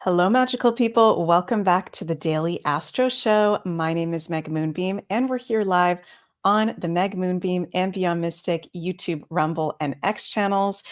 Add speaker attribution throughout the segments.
Speaker 1: Hello, magical people. Welcome back to the Daily Astro Show. My name is Meg Moonbeam, and we're here live on the Meg Moonbeam and Beyond Mystic YouTube, Rumble, and X channels.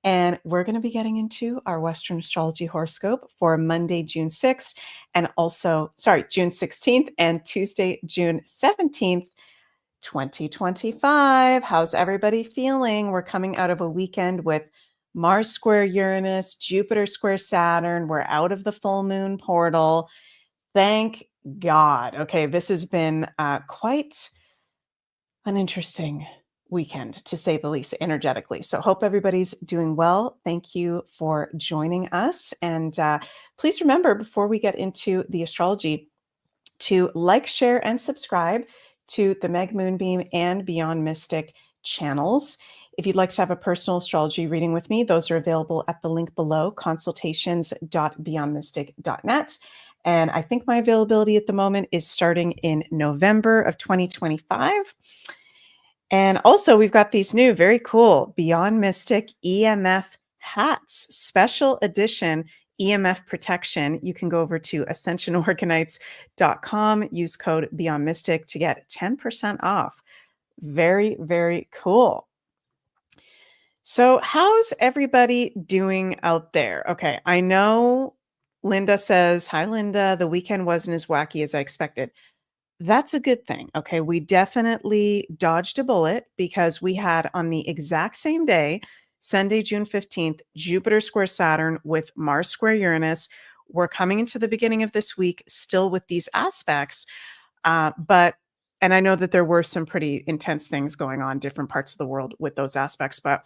Speaker 1: And we're going to be getting into our Western astrology horoscope for Monday, June 6th, and also, June 16th and Tuesday, June 17th. 2025. How's everybody feeling? We're coming out of a weekend with Mars square Uranus, Jupiter square Saturn. We're out of the full moon portal. Thank God. Okay, this has been quite an interesting weekend, to say the least, energetically. So, hope everybody's doing well. Thank you for joining us. And please remember, before we get into the astrology, to like, share, and subscribe to the Meg Moonbeam and Beyond Mystic channels. If you'd like to have a personal astrology reading with me, those are available at the link below, consultations.beyondmystic.net. And I think my availability at the moment is starting in November of 2025. And also, we've got these new, very cool Beyond Mystic EMF hats, special edition EMF protection. You can go over to ascensionorganites.com, use code Beyond Mystic to get 10% off. Very, very cool. So, how's everybody doing out there? Okay, I know Linda says, "Hi, Linda. The weekend wasn't as wacky as I expected." That's a good thing. Okay. We definitely dodged a bullet because we had on the exact same day, Sunday, June 15th, Jupiter square Saturn with Mars square Uranus. We're coming into the beginning of this week still with these aspects. And I know that there were some pretty intense things going on different parts of the world with those aspects, but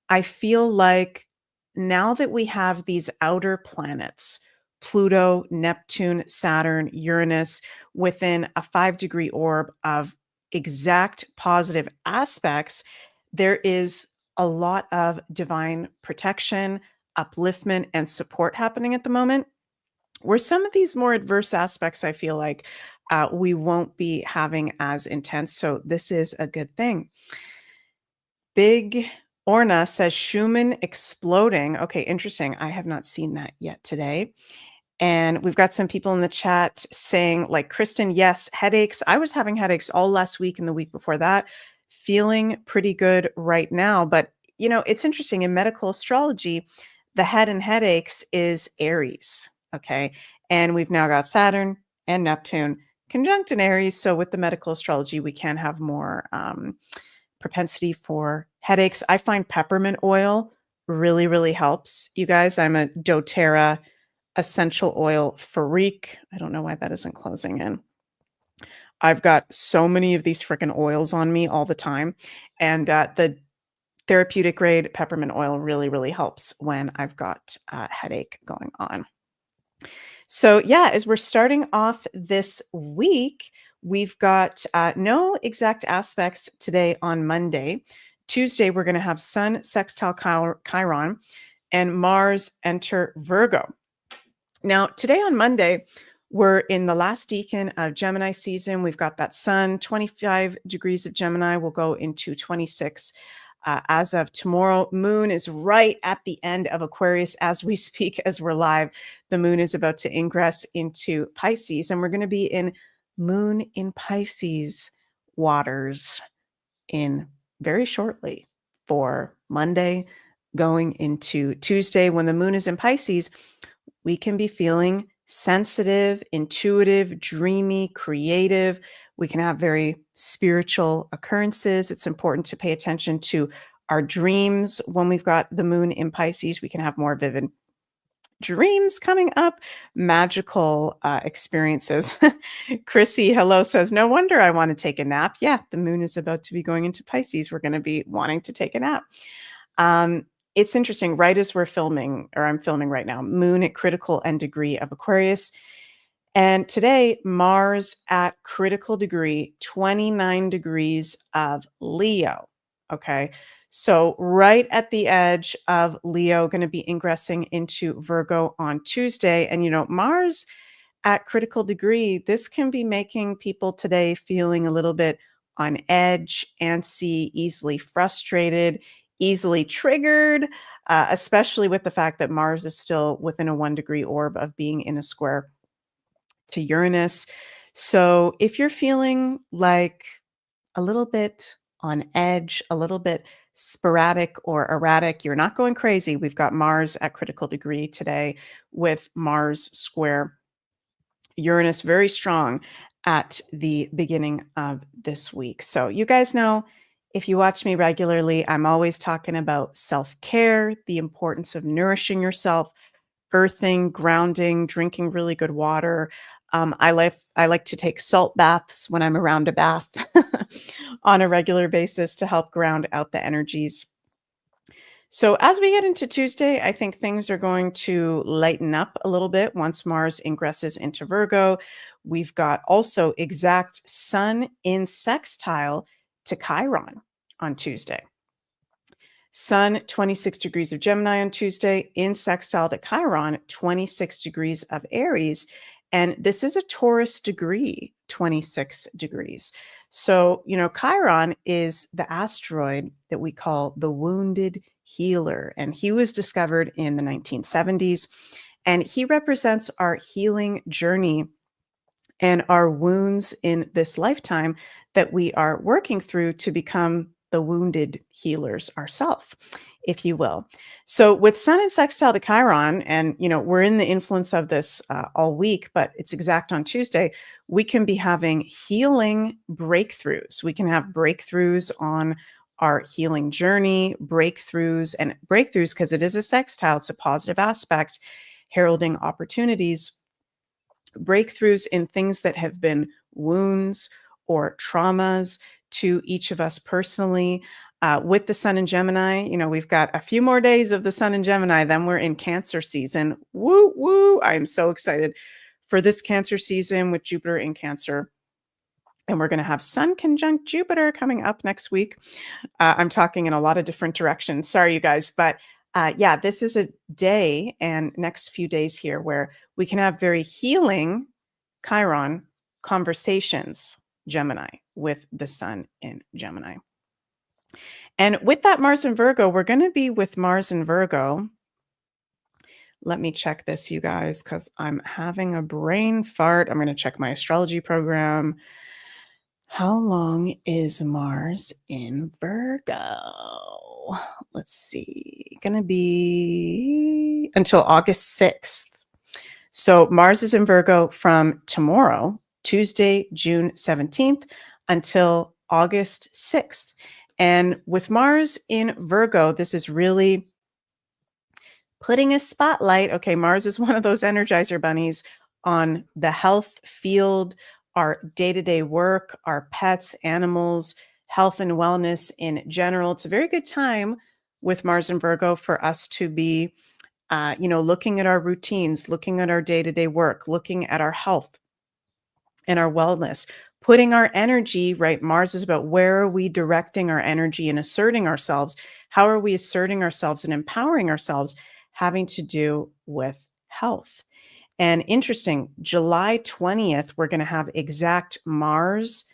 Speaker 1: I feel like now that we have these outer planets, Pluto, Neptune, Saturn, Uranus, within a 5-degree orb of exact positive aspects, there is a lot of divine protection, upliftment, and support happening at the moment. Where some of these more adverse aspects, I feel like we won't be having as intense. So, this is a good thing. Big Orna says Schumann exploding. Okay, interesting. I have not seen that yet today. And we've got some people in the chat saying, like Kristen, yes, headaches. I was having headaches all last week and the week before that, feeling pretty good right now. But, it's interesting. In medical astrology, the head and headaches is Aries. Okay. And we've now got Saturn and Neptune conjunct in Aries. So with the medical astrology, we can have more propensity for headaches. I find peppermint oil really, really helps. You guys, I'm a doTERRA essential oil freak. I don't know why that isn't closing in. I've got so many of these freaking oils on me all the time. And the therapeutic grade peppermint oil really, really helps when I've got a headache going on. So yeah, as we're starting off this week, we've got no exact aspects today on Monday. Tuesday, we're going to have Sun sextile Chiron and Mars enter Virgo. Now, today on Monday, we're in the last decan of Gemini season. We've got that Sun, 25 degrees of Gemini will go into 26 as of tomorrow. Moon is right at the end of Aquarius as we speak, as we're live. The moon is about to ingress into Pisces, and we're going to be in Moon in Pisces waters in very shortly for Monday going into Tuesday. When the moon is in Pisces, we can be feeling sensitive, intuitive, dreamy, creative. We can have very spiritual occurrences. It's important to pay attention to our dreams. When we've got the moon in Pisces, we can have more vivid dreams coming up, magical experiences. Chrissy, hello, says, no wonder I want to take a nap. Yeah, the moon is about to be going into Pisces. We're going to be wanting to take a nap. It's interesting, right as we're filming, or I'm filming right now, moon at critical end degree of Aquarius. And today, Mars at critical degree, 29 degrees of Leo. Okay. So right at the edge of Leo, going to be ingressing into Virgo on Tuesday. And, Mars at critical degree, this can be making people today feeling a little bit on edge, antsy, easily frustrated, easily triggered. especially with the fact that Mars is still within a 1-degree orb of being in a square to Uranus. So if you're feeling like a little bit on edge, a little bit sporadic or erratic, you're not going crazy. We've got Mars at critical degree today with Mars square Uranus very strong at the beginning of this week. So, you guys know if you watch me regularly, I'm always talking about self care, the importance of nourishing yourself, earthing, grounding, drinking really good water. I like to take salt baths when I'm around a bath on a regular basis to help ground out the energies. So as we get into Tuesday, I think things are going to lighten up a little bit once Mars ingresses into Virgo. We've got also exact Sun in sextile to Chiron on Tuesday. Sun, 26 degrees of Gemini on Tuesday, in sextile to Chiron, 26 degrees of Aries. And this is a Taurus degree, 26 degrees. So, Chiron is the asteroid that we call the wounded healer. And he was discovered in the 1970s. And he represents our healing journey and our wounds in this lifetime that we are working through to become the wounded healers ourselves, if you will. So with Sun and sextile to Chiron, and we're in the influence of this all week, but it's exact on Tuesday, we can be having healing breakthroughs. We can have breakthroughs on our healing journey, breakthroughs because it is a sextile, it's a positive aspect, heralding opportunities, breakthroughs in things that have been wounds or traumas to each of us personally. With the Sun in Gemini, we've got a few more days of the Sun in Gemini, then we're in Cancer season. Woo, woo. I'm so excited for this Cancer season with Jupiter in Cancer. And we're going to have Sun conjunct Jupiter coming up next week. I'm talking in a lot of different directions. Sorry, you guys. But yeah, this is a day and next few days here where we can have very healing Chiron conversations, Gemini, with the Sun in Gemini. And with that Mars in Virgo, we're going to be with Mars in Virgo. Let me check this, you guys, because I'm having a brain fart. I'm going to check my astrology program. How long is Mars in Virgo? Let's see. Going to be until August 6th. So Mars is in Virgo from tomorrow, Tuesday, June 17th, until August 6th. And with Mars in Virgo, this is really putting a spotlight. Okay, Mars is one of those energizer bunnies on the health field, our day-to-day work, our pets, animals, health and wellness in general. It's a very good time with Mars in Virgo for us to be, looking at our routines, looking at our day-to-day work, looking at our health and our wellness, putting our energy, right? Mars is about where are we directing our energy and asserting ourselves? How are we asserting ourselves and empowering ourselves, having to do with health? And interesting, July 20th, we're going to have exact Mars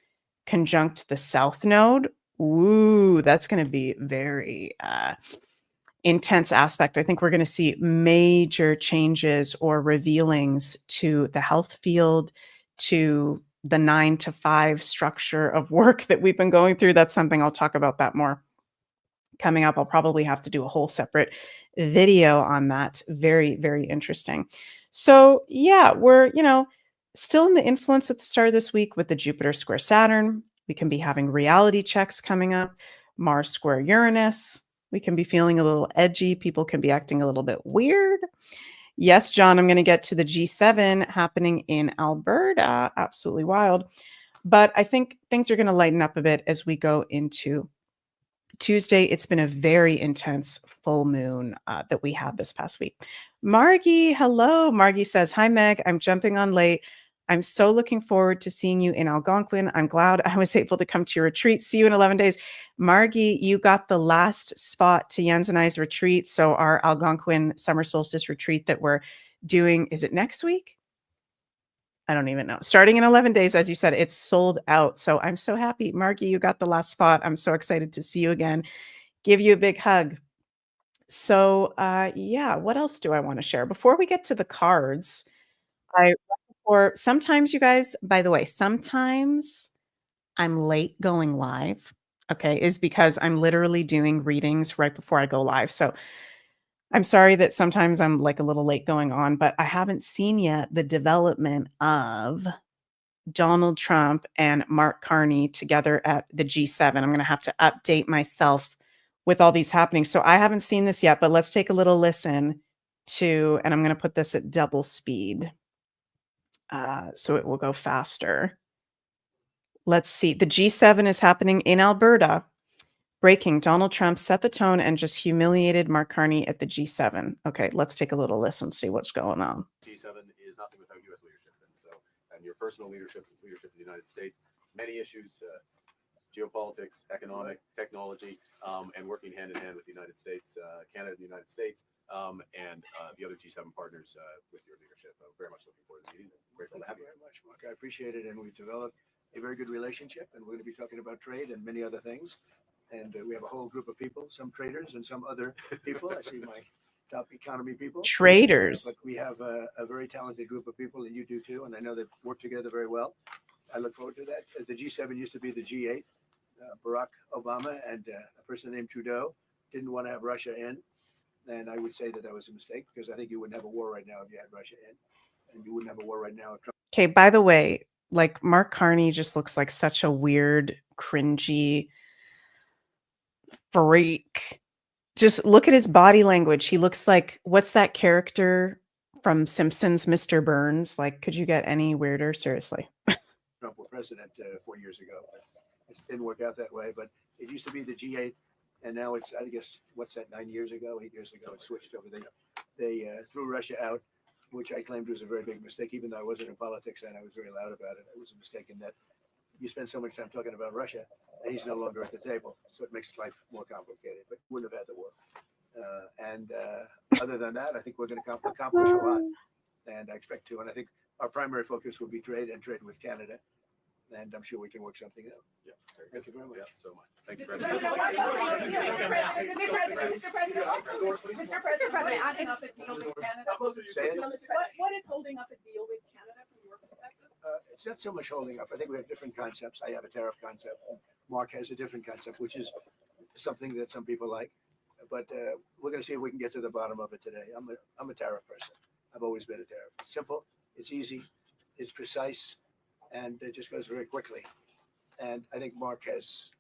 Speaker 1: conjunct the South Node. Ooh, that's going to be very intense aspect. I think we're going to see major changes or revealings to the health field, to the 9 to 5 structure of work that we've been going through. That's something I'll talk about that more coming up. I'll probably have to do a whole separate video on that. Very, very interesting. So yeah, we're, still in the influence at the start of this week with the Jupiter square Saturn. We can be having reality checks coming up, Mars square Uranus. We can be feeling a little edgy. People can be acting a little bit weird. Yes, John, I'm going to get to the G7 happening in Alberta. Absolutely wild. But I think things are going to lighten up a bit as we go into Tuesday. It's been a very intense full moon that we had this past week. Margie, hello. Margie says, hi, Meg. I'm jumping on late. I'm so looking forward to seeing you in Algonquin. I'm glad I was able to come to your retreat. See you in 11 days. Margie, you got the last spot to Jens and I's retreat. So our Algonquin summer solstice retreat that we're doing, is it next week? I don't even know. Starting in 11 days, as you said, it's sold out. So I'm so happy. Margie, you got the last spot. I'm so excited to see you again. Give you a big hug. So, yeah, what else do I want to share? Before we get to the cards, I or sometimes you guys, by the way, sometimes I'm late going live, okay, is because I'm literally doing readings right before I go live. So I'm sorry that sometimes I'm like a little late going on, but I haven't seen yet the development of Donald Trump and Mark Carney together at the G7. I'm going to have to update myself with all these happening. So I haven't seen this yet, but let's take a little listen to, and I'm going to put this at double speed so it will go faster. Let's see. The G7 is happening in Alberta. Breaking, Donald Trump set the tone and just humiliated Mark Carney at the G7. Okay, let's take a little listen, see what's going on.
Speaker 2: G7 is nothing without U.S. leadership, and your personal leadership of the United States, many issues, geopolitics, economic, technology, and working hand in hand with the United States, Canada, and the United States, and the other G7 partners with your leadership. I'm very much looking forward to the meeting. Grateful to have you.
Speaker 3: Very much, Mark. I appreciate it, and we've developed a very good relationship, and we're going to be talking about trade and many other things. And we have a whole group of people, some traders and some other people. I see my top economy people.
Speaker 1: Traders.
Speaker 3: But we have a very talented group of people, and you do too. And I know they work together very well. I look forward to that. The G7 used to be the G8. Barack Obama and a person named Trudeau didn't want to have Russia in. And I would say that was a mistake, because I think you wouldn't have a war right now if you had Russia in. And you wouldn't have a war right now if Trump.
Speaker 1: Okay, by the way, like Mark Carney just looks like such a weird, cringy freak. Just look at his body language. He looks like, what's that character from Simpsons, Mr. Burns? Like, could you get any weirder? Seriously.
Speaker 3: Trump were president 4 years ago. It didn't work out that way, but it used to be the G8, and now it's, I guess, what's that, 8 years ago, it switched over. They threw Russia out, which I claimed was a very big mistake, even though I wasn't in politics and I was very loud about it. It was a mistake in that you spend so much time talking about Russia, and he's no longer at the table, so it makes life more complicated, but wouldn't have had the war. Other than that, I think we're going to accomplish a lot, and I expect to, and I think our primary focus will be trade and trade with Canada, and I'm sure we can work something out.
Speaker 2: Yeah,
Speaker 3: Thank you very much.
Speaker 2: Yeah, so much. Thank you,
Speaker 4: Mr.
Speaker 2: President.
Speaker 4: President, adding up a deal with Canada.
Speaker 3: Say it.
Speaker 4: What is holding up a deal with Canada from your perspective?
Speaker 3: It's not so much holding up. I think we have different concepts. I have a tariff concept. Mark has a different concept, which is something that some people like. But we're going to see if we can get to the bottom of it today. I'm a tariff person. I've always been a tariff. It's simple. It's easy. It's precise. And it just goes very quickly. And I think Mark has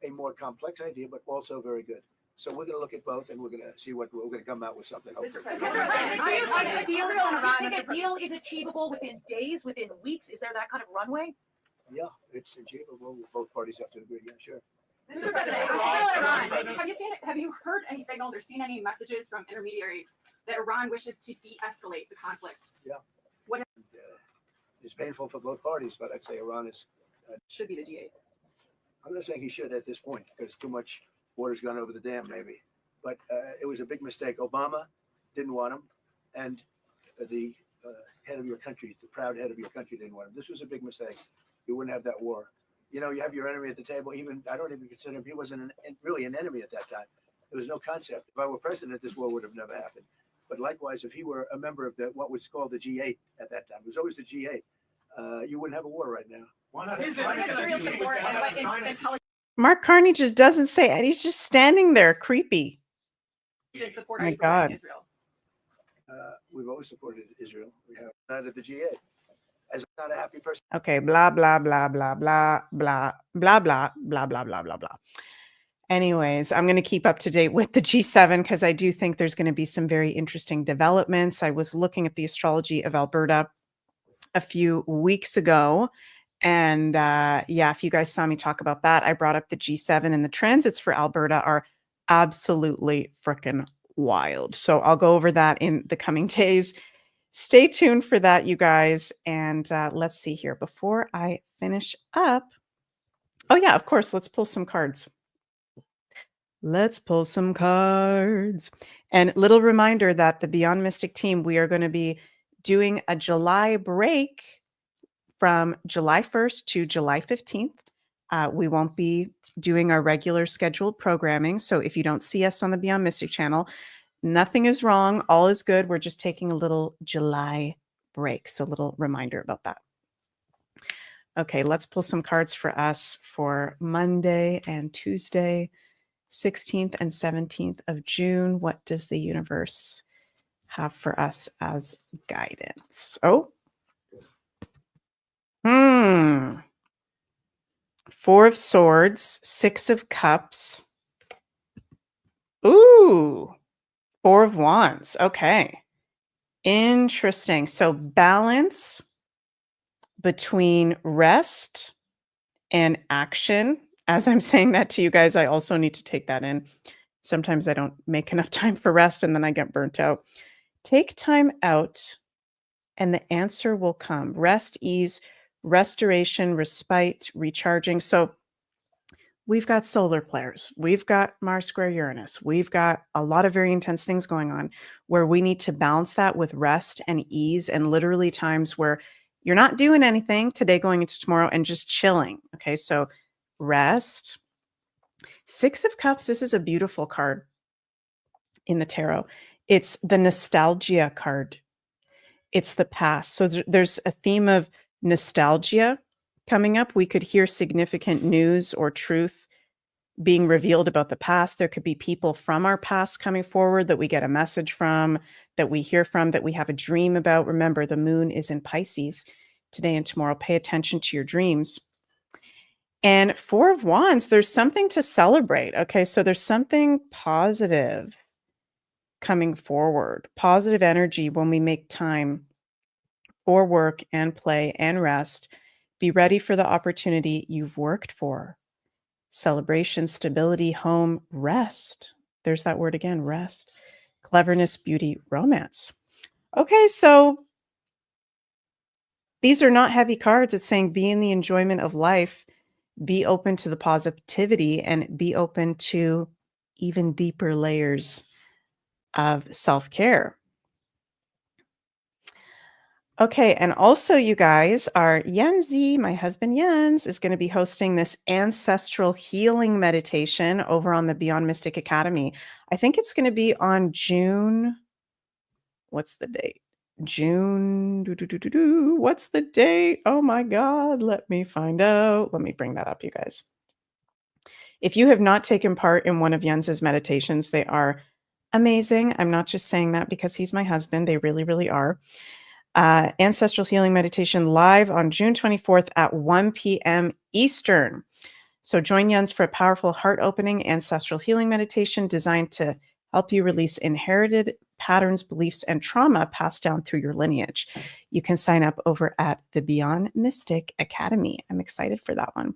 Speaker 3: a more complex idea, but also very good. So we're going to look at both, and we're going to see what we're going to come out with something. Hopefully,
Speaker 4: A deal is achievable within days, within weeks. Is there that kind of runway?
Speaker 3: yeah, it's achievable. Both parties have to agree. Yeah, sure.
Speaker 4: Mr. President, have you heard any signals or seen any messages from intermediaries that Iran wishes to de-escalate the conflict?
Speaker 3: And, it's painful for both parties, but I'd say Iran is.
Speaker 4: Should be the G8.
Speaker 3: I'm not saying he should at this point, because too much water's gone over the dam, maybe. But it was a big mistake. Obama didn't want him, and the head of your country, the proud head of your country, didn't want him. This was a big mistake. You wouldn't have that war. You know, you have your enemy at the table. Even I don't even consider him. He wasn't really an enemy at that time. There was no concept. If I were president, this war would have never happened. But likewise, if he were a member of what was called the G8 at that time, it was always the G8. You wouldn't have a war right now.
Speaker 1: Mark Carney just doesn't say it. He's just standing there, creepy. My God.
Speaker 3: We've always supported Israel. We have not at the G8. As I'm not a happy person.
Speaker 1: Okay, blah, blah, blah, blah, blah, blah, blah, blah, blah, blah, blah, blah, blah. Anyways, I'm going to keep up to date with the G7 because I do think there's going to be some very interesting developments. I was looking at the Astrology of Alberta a few weeks ago. And yeah, if you guys saw me talk about that, I brought up the G7, and the transits for Alberta are absolutely freaking wild. So I'll go over that in the coming days. Stay tuned for that, you guys. And let's see here before I finish up. Oh yeah, of course, let's pull some cards. Let's pull some cards. And little reminder that the Beyond Mystic team, we are going to be doing a July break from July 1st to July 15th. We won't be doing our regular scheduled programming. So if you don't see us on the Beyond Mystic channel, nothing is wrong. All is good. We're just taking a little July break. So a little reminder about that. Okay, let's pull some cards for us for Monday and Tuesday, 16th and 17th of June. What does the universe have for us as guidance? Oh. Four of Swords, Six of Cups. Ooh, Four of Wands. Okay. Interesting. So balance between rest and action. As I'm saying that to you guys, I also need to take that in. Sometimes I don't make enough time for rest and then I get burnt out. Take time out and the answer will come. Rest, ease, restoration, respite, recharging. So we've got solar flares. We've got Mars square Uranus. We've got a lot of very intense things going on where we need to balance that with rest and ease, and literally times where you're not doing anything today going into tomorrow and just chilling. Okay, so rest. Six of Cups. This is a beautiful card in the tarot. It's the nostalgia card. It's the past. So there's a theme of nostalgia coming up. We could hear significant news or truth being revealed about the past. There could be people from our past coming forward that we get a message from, that we hear from, that we have a dream about. Remember, the moon is in Pisces today and tomorrow. Pay attention to your dreams. And Four of Wands, there's something to celebrate. Okay, so there's something positive coming forward, positive energy when we make time for work and play and rest. Be ready for the opportunity you've worked for. Celebration, stability, home, rest. There's that word again, rest. Cleverness, beauty, romance. Okay, so these are not heavy cards. It's saying be in the enjoyment of life, be open to the positivity, and be open to even deeper layers of self-care. Okay, and also you guys, our Yenzi, my husband Jens, is going to be hosting this ancestral healing meditation over on the Beyond Mystic Academy. I think it's going to be on June. What's the date? June. What's the date? Oh my God, let me find out. Let me bring that up, you guys. If you have not taken part in one of Jens's meditations, they are amazing. I'm not just saying that because he's my husband. They really, really are. Ancestral Healing Meditation live on June 24th at 1 p.m. Eastern. So join Jens for a powerful heart-opening ancestral healing meditation designed to help you release inherited patterns, beliefs, and trauma passed down through your lineage. You can sign up over at the Beyond Mystic Academy. I'm excited for that one.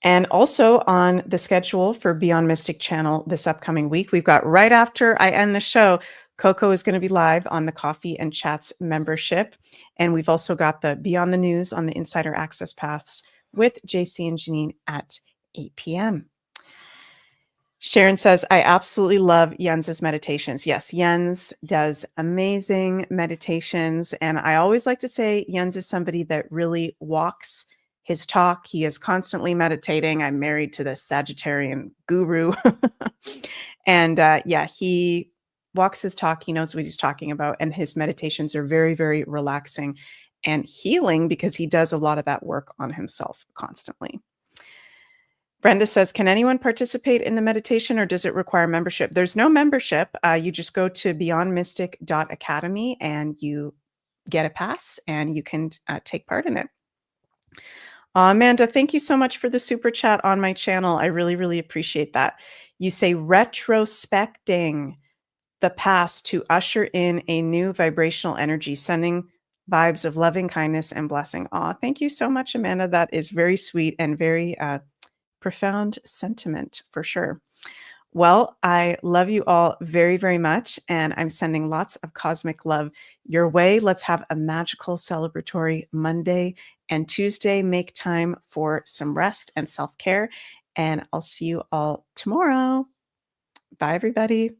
Speaker 1: And also on the schedule for Beyond Mystic channel this upcoming week, we've got right after I end the show, Coco is going to be live on the Coffee and Chats membership. And we've also got the Beyond the News on the Insider Access Paths with JC and Janine at 8 p.m. Sharon says, I absolutely love Jens's meditations. Yes, Jens does amazing meditations. And I always like to say Jens is somebody that really walks his talk. He is constantly meditating. I'm married to this Sagittarian guru. And yeah, he walks his talk. He knows what he's talking about. And his meditations are very, very relaxing and healing because he does a lot of that work on himself constantly. Brenda says, can anyone participate in the meditation or does it require membership? There's no membership. You just go to beyondmystic.academy and you get a pass and you can take part in it. Amanda, thank you so much for the super chat on my channel. I really, really appreciate that. You say retrospecting the past to usher in a new vibrational energy, sending vibes of loving kindness and blessing. Aw, thank you so much, Amanda. That is very sweet and very profound sentiment for sure. Well, I love you all very, very much. And I'm sending lots of cosmic love your way. Let's have a magical celebratory Monday and Tuesday. Make time for some rest and self-care. And I'll see you all tomorrow. Bye, everybody.